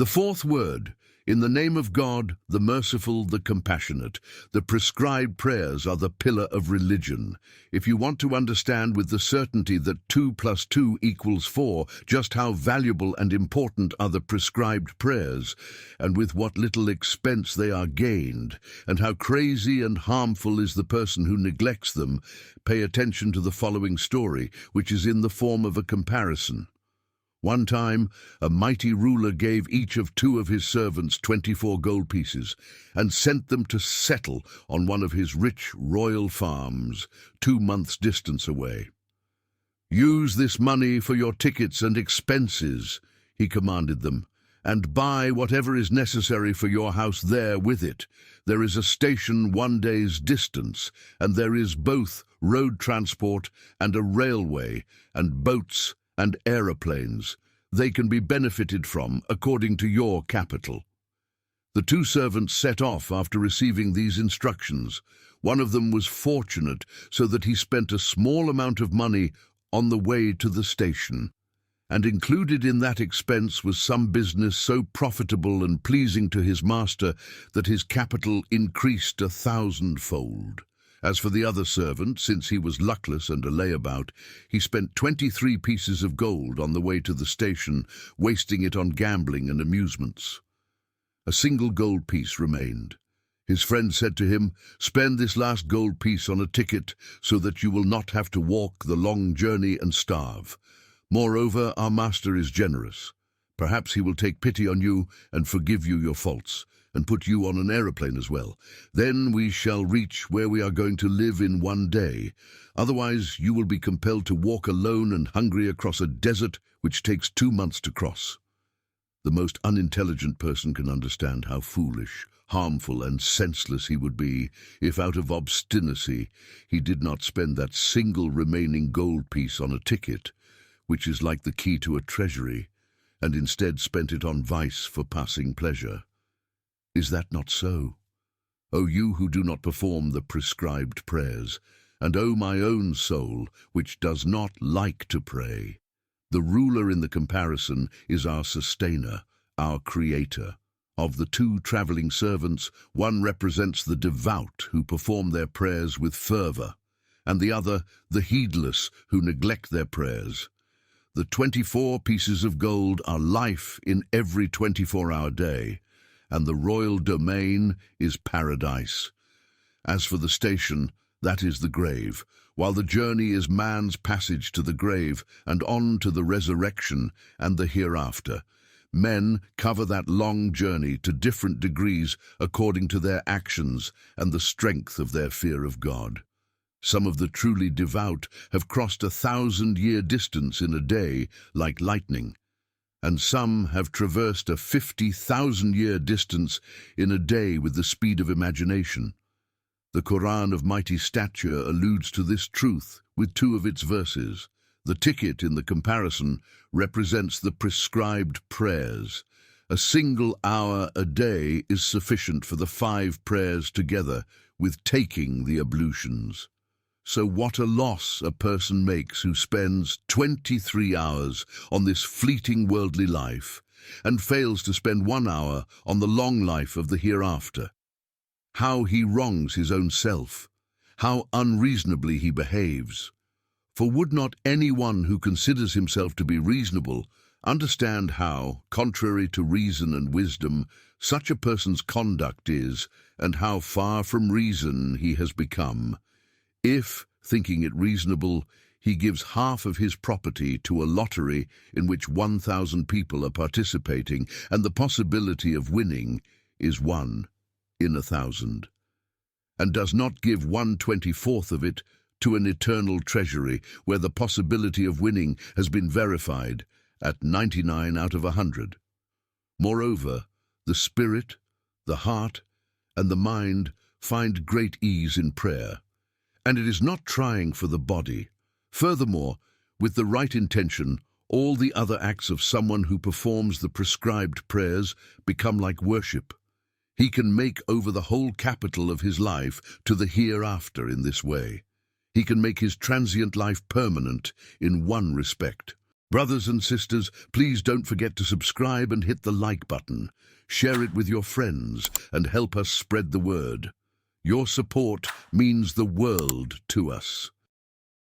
The fourth word, in the name of God, the merciful, the compassionate. The prescribed prayers are the pillar of religion. If you want to understand with the certainty that 2 + 2 = 4, just how valuable and important are the prescribed prayers, and with what little expense they are gained, and how crazy and harmful is the person who neglects them, pay attention to the following story, which is in the form of a comparison. One time, a mighty ruler gave each of 2 of his servants 24 gold pieces and sent them to settle on one of his rich royal farms, 2 months' distance away. "Use this money for your tickets and expenses," he commanded them, "and buy whatever is necessary for your house there with it. There is a station 1 day's distance, and there is both road transport and a railway, and boats and aeroplanes. They can be benefited from according to your capital." The 2 servants set off after receiving these instructions. One of them was fortunate, so that he spent a small amount of money on the way to the station, and included in that expense was some business so profitable and pleasing to his master that his capital increased 1,000-fold. As for the other servant, since he was luckless and a layabout, he spent 23 pieces of gold on the way to the station, wasting it on gambling and amusements. A single gold piece remained. His friend said to him, "Spend this last gold piece on a ticket so that you will not have to walk the long journey and starve. Moreover, our master is generous. Perhaps he will take pity on you and forgive you your faults, and put you on an aeroplane as well. Then we shall reach where we are going to live in 1 day. Otherwise, you will be compelled to walk alone and hungry across a desert which takes 2 months to cross." The most unintelligent person can understand how foolish, harmful, and senseless he would be if, out of obstinacy, he did not spend that single remaining gold piece on a ticket, which is like the key to a treasury, and instead spent it on vice for passing pleasure. Is that not so? O you who do not perform the prescribed prayers, and O my own soul, which does not like to pray. The ruler in the comparison is our sustainer, our creator. Of the 2 traveling servants, one represents the devout who perform their prayers with fervor, and the other the heedless who neglect their prayers. The 24 pieces of gold are life in every 24-hour day, and the royal domain is paradise. As for the station, that is the grave, while the journey is man's passage to the grave and on to the resurrection and the hereafter. Men cover that long journey to different degrees according to their actions and the strength of their fear of God. Some of the truly devout have crossed 1,000-year distance in a day like lightning, and some have traversed a 50,000-year distance in a day with the speed of imagination. The Quran of mighty stature alludes to this truth with 2 of its verses. The ticket in the comparison represents the prescribed prayers. A single hour a day is sufficient for the 5 prayers together with taking the ablutions. So what a loss a person makes who spends 23 hours on this fleeting worldly life and fails to spend 1 hour on the long life of the hereafter. How he wrongs his own self, how unreasonably he behaves. For would not anyone who considers himself to be reasonable understand how, contrary to reason and wisdom, such a person's conduct is, and how far from reason he has become, if, thinking it reasonable, he gives half of his property to a lottery in which 1,000 people are participating, and the possibility of winning is 1 in 1,000, and does not give 1/24 of it to an eternal treasury where the possibility of winning has been verified at 99 out of 100. Moreover, the spirit, the heart, and the mind find great ease in prayer, and it is not trying for the body. Furthermore, with the right intention, all the other acts of someone who performs the prescribed prayers become like worship. He can make over the whole capital of his life to the hereafter in this way. He can make his transient life permanent in one respect. Brothers and sisters, please don't forget to subscribe and hit the like button. Share it with your friends and help us spread the word. Your support means the world to us.